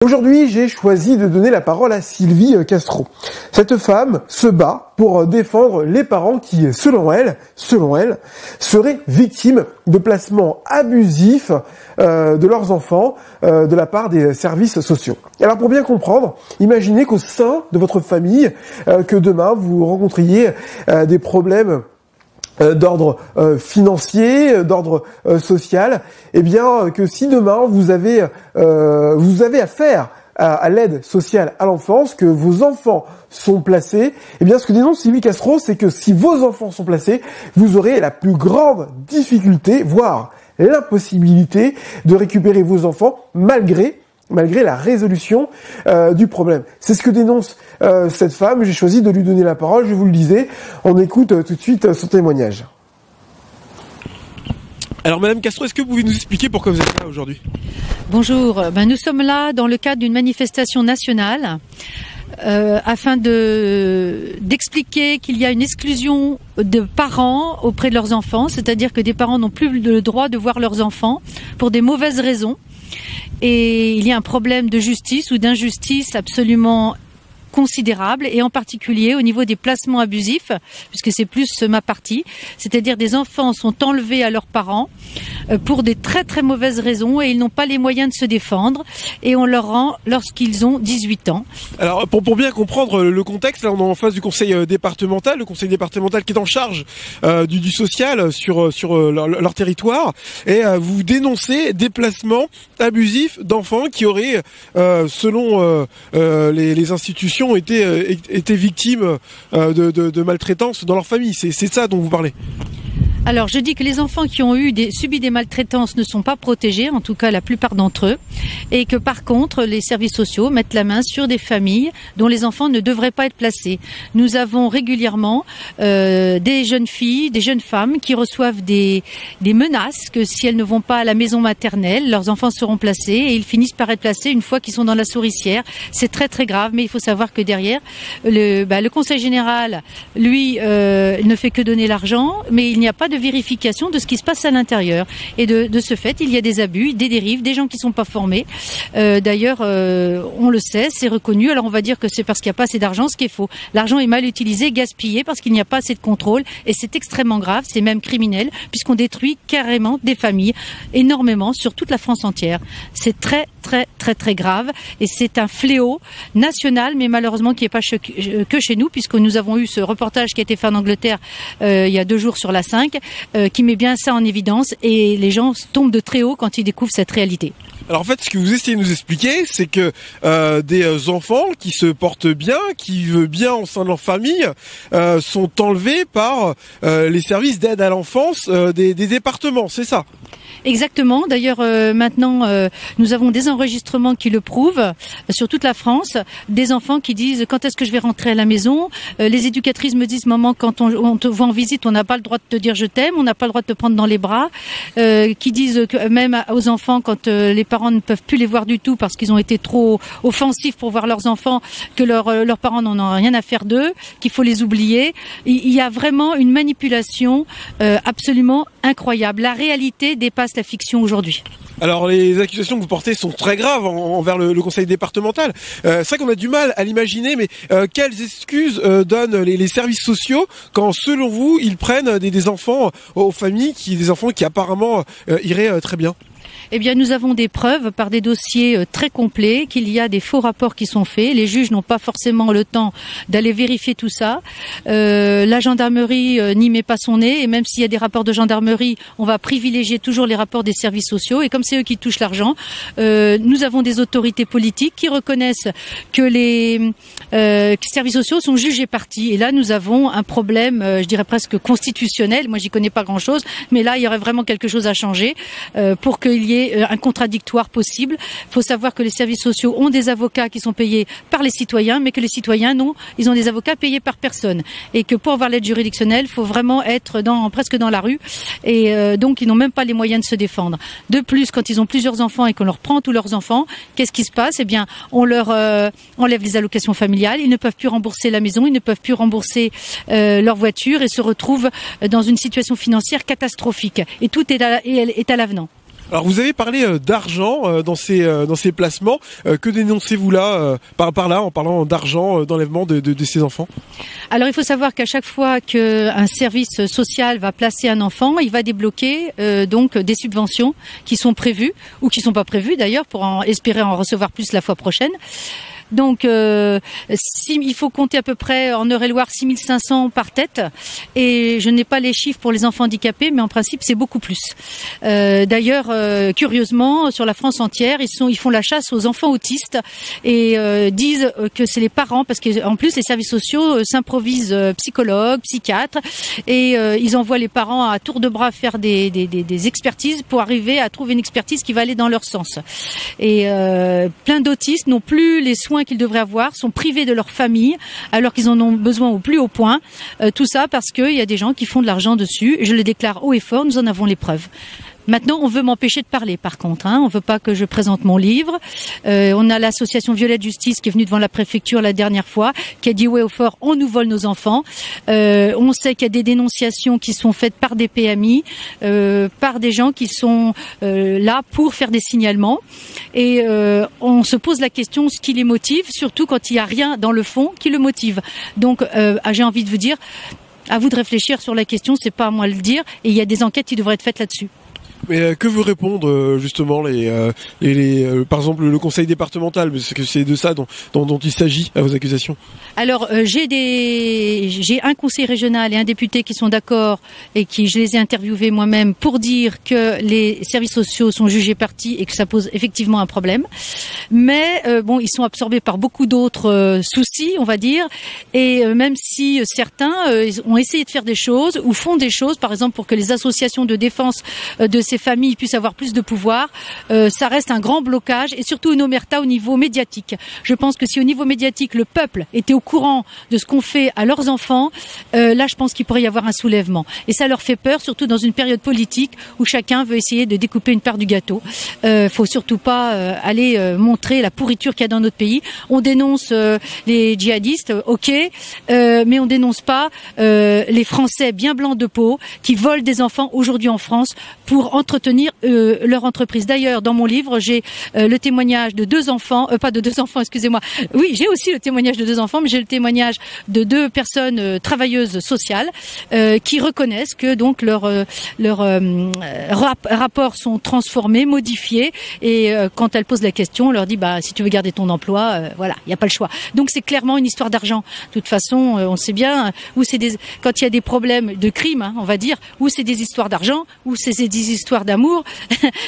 Aujourd'hui, j'ai choisi de donner la parole à Sylvie Castro. Cette femme se bat pour défendre les parents qui, selon elle, seraient victimes de placements abusifs de leurs enfants de la part des services sociaux. Alors pour bien comprendre, imaginez qu'au sein de votre famille, que demain vous rencontriez des problèmes d'ordre financier, d'ordre social, eh bien que si demain vous avez affaire à l'aide sociale à l'enfance, que vos enfants sont placés, eh bien ce que dénonce Sylvie Castro, c'est que si vos enfants sont placés, vous aurez la plus grande difficulté, voire l'impossibilité de récupérer vos enfants malgré la résolution du problème. C'est ce que dénonce cette femme. J'ai choisi de lui donner la parole, je vous le disais. On écoute tout de suite son témoignage. Alors Madame Castro, est-ce que vous pouvez nous expliquer pourquoi vous êtes là aujourd'hui ? Bonjour, nous sommes là dans le cadre d'une manifestation nationale afin d'expliquer qu'il y a une exclusion de parents auprès de leurs enfants, c'est-à-dire que des parents n'ont plus le droit de voir leurs enfants pour des mauvaises raisons. Et il y a un problème de justice ou d'injustice absolument considérable, et en particulier au niveau des placements abusifs, puisque c'est plus ma partie, c'est-à-dire des enfants sont enlevés à leurs parents pour des très très mauvaises raisons et ils n'ont pas les moyens de se défendre et on leur rend lorsqu'ils ont 18 ans. Alors pour bien comprendre le contexte, là on est en face du conseil départemental, le conseil départemental qui est en charge du social sur leur territoire, et vous dénoncez des placements abusifs d'enfants qui auraient, selon les institutions, étaient victimes de maltraitance dans leur famille. C'est ça dont vous parlez? Alors, je dis que les enfants qui ont subi des maltraitances ne sont pas protégés, en tout cas la plupart d'entre eux, et que par contre, les services sociaux mettent la main sur des familles dont les enfants ne devraient pas être placés. Nous avons régulièrement des jeunes filles, des jeunes femmes qui reçoivent des menaces que si elles ne vont pas à la maison maternelle, leurs enfants seront placés et ils finissent par être placés une fois qu'ils sont dans la souricière. C'est très très grave, mais il faut savoir que derrière, le Conseil général, lui, ne fait que donner l'argent, mais il n'y a pas de vérification de ce qui se passe à l'intérieur. Et de ce fait, il y a des abus, des dérives, des gens qui sont pas formés. D'ailleurs, on le sait, c'est reconnu. Alors on va dire que c'est parce qu'il n'y a pas assez d'argent, ce qui est faux. L'argent est mal utilisé, gaspillé, parce qu'il n'y a pas assez de contrôle. Et c'est extrêmement grave, c'est même criminel, puisqu'on détruit carrément des familles, énormément, sur toute la France entière. C'est très, très, très, très grave. Et c'est un fléau national, mais malheureusement qui n'est pas que chez nous, puisque nous avons eu ce reportage qui a été fait en Angleterre il y a 2 jours sur la 5, qui met bien ça en évidence, et les gens tombent de très haut quand ils découvrent cette réalité. Alors en fait, ce que vous essayez de nous expliquer, c'est que des enfants qui se portent bien, qui vivent bien au sein de leur famille, sont enlevés par les services d'aide à l'enfance des départements, c'est ça ? Exactement. D'ailleurs, maintenant, nous avons des enregistrements qui le prouvent sur toute la France. Des enfants qui disent « Quand est-ce que je vais rentrer à la maison ?» Les éducatrices me disent « Maman, quand on te voit en visite, on n'a pas le droit de te dire « Je t'aime », on n'a pas le droit de te prendre dans les bras. » Qui disent que même aux enfants, quand les parents ne peuvent plus les voir du tout parce qu'ils ont été trop offensifs pour voir leurs enfants, que leurs parents n'en ont rien à faire d'eux, qu'il faut les oublier. Il y a vraiment une manipulation absolument incroyable. La réalité dépasse la fiction aujourd'hui. Alors les accusations que vous portez sont très graves envers le conseil départemental. C'est vrai qu'on a du mal à l'imaginer, mais quelles excuses donnent les services sociaux quand, selon vous, ils prennent des enfants aux familles, des enfants qui apparemment iraient très bien ? Eh bien, nous avons des preuves par des dossiers très complets qu'il y a des faux rapports qui sont faits. Les juges n'ont pas forcément le temps d'aller vérifier tout ça. La gendarmerie n'y met pas son nez, et même s'il y a des rapports de gendarmerie, on va privilégier toujours les rapports des services sociaux. Et comme c'est eux qui touchent l'argent, nous avons des autorités politiques qui reconnaissent que les services sociaux sont jugés partis. Et là, nous avons un problème, je dirais presque constitutionnel. Moi, j'y connais pas grand-chose, mais là, il y aurait vraiment quelque chose à changer pour qu'il y ait un contradictoire possible. Il faut savoir que les services sociaux ont des avocats qui sont payés par les citoyens, mais que les citoyens, non, ils ont des avocats payés par personne. Et que pour avoir l'aide juridictionnelle, il faut vraiment être presque dans la rue. Et donc, ils n'ont même pas les moyens de se défendre. De plus, quand ils ont plusieurs enfants et qu'on leur prend tous leurs enfants, qu'est-ce qui se passe ? Eh bien, on leur enlève les allocations familiales, ils ne peuvent plus rembourser la maison, ils ne peuvent plus rembourser leur voiture et se retrouvent dans une situation financière catastrophique. Et tout est à l'avenant. Alors vous avez parlé d'argent dans ces placements. Que dénoncez-vous là par là en parlant d'argent, d'enlèvement de ces enfants? Alors il faut savoir qu'à chaque fois qu'un service social va placer un enfant, il va débloquer donc des subventions qui sont prévues ou qui sont pas prévues d'ailleurs pour espérer en recevoir plus la fois prochaine. Donc, il faut compter à peu près en Eure-et-Loire 6 500 par tête. Et je n'ai pas les chiffres pour les enfants handicapés, mais en principe, c'est beaucoup plus. D'ailleurs, curieusement, sur la France entière, ils font la chasse aux enfants autistes et disent que c'est les parents, parce qu'en plus, les services sociaux s'improvisent psychologues, psychiatres, et ils envoient les parents à tour de bras faire des expertises pour arriver à trouver une expertise qui va aller dans leur sens. Et plein d'autistes n'ont plus les soins qu'ils devraient avoir, sont privés de leur famille alors qu'ils en ont besoin au plus haut point. Tout ça parce qu'il y a des gens qui font de l'argent dessus. Je le déclare haut et fort, nous en avons les preuves. Maintenant, on veut m'empêcher de parler, par contre. On veut pas que je présente mon livre. On a l'association Violette Justice qui est venue devant la préfecture la dernière fois, qui a dit haut et fort, on nous vole nos enfants. On sait qu'il y a des dénonciations qui sont faites par des PMI, par des gens qui sont là pour faire des signalements. Et on se pose la question, ce qui les motive, surtout quand il n'y a rien dans le fond qui le motive. Donc, j'ai envie de vous dire, à vous de réfléchir sur la question, c'est pas à moi de le dire, et il y a des enquêtes qui devraient être faites là-dessus. Mais que vous répondent justement par exemple le conseil départemental, parce que c'est de ça dont il s'agit à vos accusations? Alors j'ai un conseil régional et un député qui sont d'accord et je les ai interviewés moi-même pour dire que les services sociaux sont jugés partis et que ça pose effectivement un problème. Mais ils sont absorbés par beaucoup d'autres soucis, on va dire, et même si certains ont essayé de faire des choses ou font des choses, par exemple pour que les associations de défense de ces familles puissent avoir plus de pouvoir, ça reste un grand blocage et surtout une omerta au niveau médiatique. Je pense que si au niveau médiatique le peuple était au courant de ce qu'on fait à leurs enfants, là je pense qu'il pourrait y avoir un soulèvement. Et ça leur fait peur, surtout dans une période politique où chacun veut essayer de découper une part du gâteau. Faut surtout pas aller montrer la pourriture qu'il y a dans notre pays. On dénonce les djihadistes, ok, mais on dénonce pas les Français bien blancs de peau qui volent des enfants aujourd'hui en France pour entretenir leur entreprise. D'ailleurs, dans mon livre, j'ai le témoignage de deux enfants, excusez-moi. Oui, j'ai aussi le témoignage de deux enfants, mais j'ai le témoignage de deux personnes travailleuses sociales qui reconnaissent que donc leurs rapports sont transformés, modifiés, et quand elles posent la question, on leur dit si tu veux garder ton emploi, voilà, il n'y a pas le choix. Donc c'est clairement une histoire d'argent. De toute façon, on sait bien où quand il y a des problèmes de crime, on va dire, où c'est des histoires d'argent, où c'est des histoires d'amour,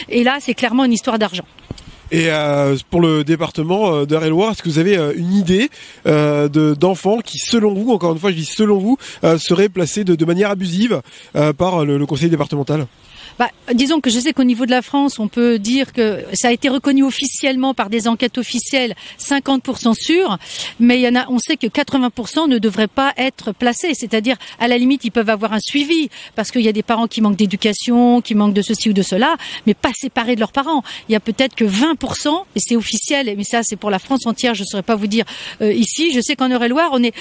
et là c'est clairement une histoire d'argent. Et pour le département d'Eure-et-Loire, est-ce que vous avez une idée d'enfants qui, selon vous, encore une fois je dis selon vous, seraient placés de manière abusive par le conseil départemental? Disons que je sais qu'au niveau de la France, on peut dire que ça a été reconnu officiellement par des enquêtes officielles, 50% sûr, mais on sait que 80% ne devraient pas être placés. C'est-à-dire, à la limite, ils peuvent avoir un suivi, parce qu'il y a des parents qui manquent d'éducation, qui manquent de ceci ou de cela, mais pas séparés de leurs parents. Il y a peut-être que 20%, et c'est officiel, mais ça c'est pour la France entière, je ne saurais pas vous dire ici. Je sais qu'en Eure-et-Loire, on est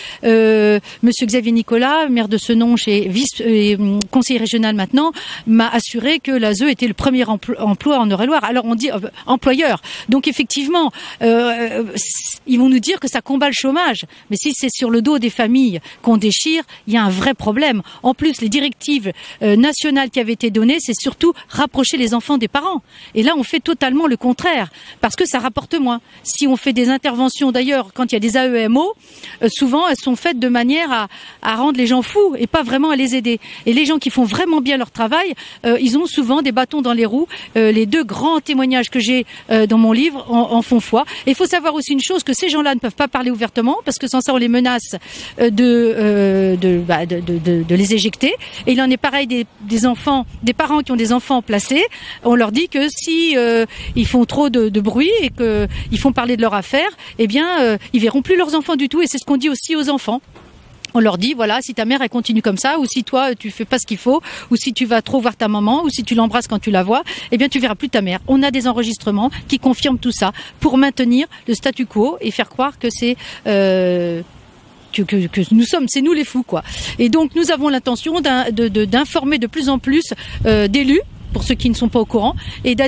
Monsieur Xavier Nicolas, maire de Senonches et conseiller régional maintenant, m'a assuré que l'ASE était le premier emploi en Eure-et-Loire. Alors on dit employeur. Donc effectivement, ils vont nous dire que ça combat le chômage. Mais si c'est sur le dos des familles qu'on déchire, il y a un vrai problème. En plus, les directives nationales qui avaient été données, c'est surtout rapprocher les enfants des parents. Et là, on fait totalement le contraire, parce que ça rapporte moins. Si on fait des interventions, d'ailleurs, quand il y a des AEMO, souvent elles sont faites de manière à rendre les gens fous et pas vraiment à les aider. Et les gens qui font vraiment bien leur travail, ils ont souvent des bâtons dans les roues. Les deux grands témoignages que j'ai dans mon livre en font foi. Et il faut savoir aussi une chose, que ces gens-là ne peuvent pas parler ouvertement, parce que sans ça on les menace de les éjecter. Et il en est pareil des enfants, des parents qui ont des enfants placés. On leur dit que si ils font trop de bruit et qu'ils font parler de leur affaire, eh bien ils verront plus leurs enfants du tout. Et c'est ce qu'on dit aussi aux enfants. On leur dit, voilà, si ta mère elle continue comme ça, ou si toi tu fais pas ce qu'il faut, ou si tu vas trop voir ta maman, ou si tu l'embrasses quand tu la vois, eh bien tu verras plus ta mère. On a des enregistrements qui confirment tout ça pour maintenir le statu quo et faire croire que c'est que c'est nous les fous, quoi. Et donc nous avons l'intention d'informer de plus en plus d'élus pour ceux qui ne sont pas au courant, et des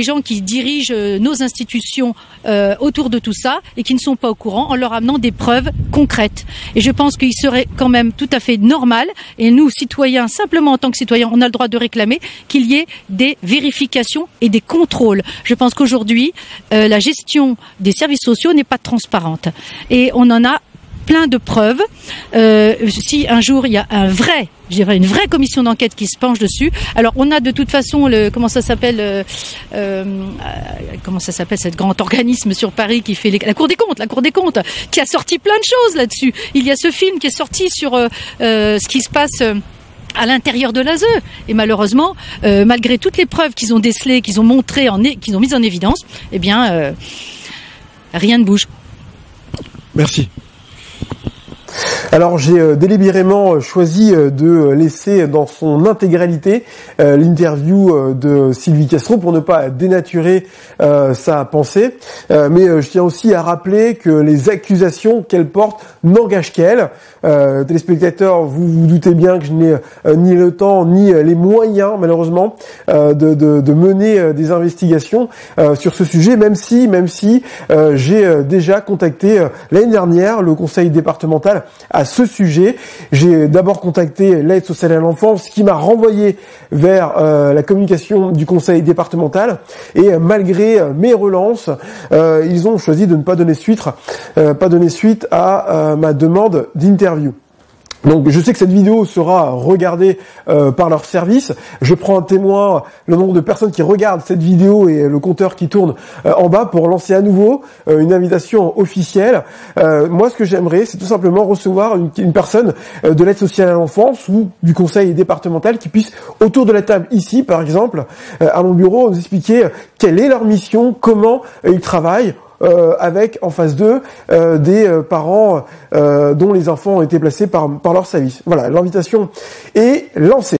gens qui dirigent nos institutions autour de tout ça et qui ne sont pas au courant, en leur amenant des preuves concrètes. Et je pense qu'il serait quand même tout à fait normal, et nous, citoyens, simplement en tant que citoyens, on a le droit de réclamer qu'il y ait des vérifications et des contrôles. Je pense qu'aujourd'hui, la gestion des services sociaux n'est pas transparente. Et on en a plein de preuves. Si un jour il y a une vraie commission d'enquête qui se penche dessus. Alors on a de toute façon comment ça s'appelle cet grand organisme sur Paris qui fait la Cour des comptes, qui a sorti plein de choses là-dessus. Il y a ce film qui est sorti sur ce qui se passe à l'intérieur de l'ASE. Et malheureusement, malgré toutes les preuves qu'ils ont décelées, qu'ils ont montrées, qu'ils ont mises en évidence, eh bien, rien ne bouge. Merci. Alors j'ai délibérément choisi de laisser dans son intégralité l'interview de Sylvie Castro pour ne pas dénaturer sa pensée. Mais je tiens aussi à rappeler que les accusations qu'elle porte n'engagent qu'elle. Téléspectateurs, vous vous doutez bien que je n'ai ni le temps ni les moyens malheureusement de mener des investigations sur ce sujet, même si j'ai déjà contacté l'année dernière le conseil départemental à ce sujet. J'ai d'abord contacté l'aide sociale à l'enfance qui m'a renvoyé vers la communication du conseil départemental, et malgré mes relances, ils ont choisi de ne pas donner suite à ma demande d'interview. Donc je sais que cette vidéo sera regardée par leur service. Je prends un témoin le nombre de personnes qui regardent cette vidéo et le compteur qui tourne en bas pour lancer à nouveau une invitation officielle. Moi, ce que j'aimerais, c'est tout simplement recevoir une personne de l'aide sociale à l'enfance ou du conseil départemental qui puisse, autour de la table ici, par exemple, à mon bureau, nous expliquer quelle est leur mission, comment ils travaillent, avec en face d'eux des parents dont les enfants ont été placés par leur service. Voilà, l'invitation est lancée.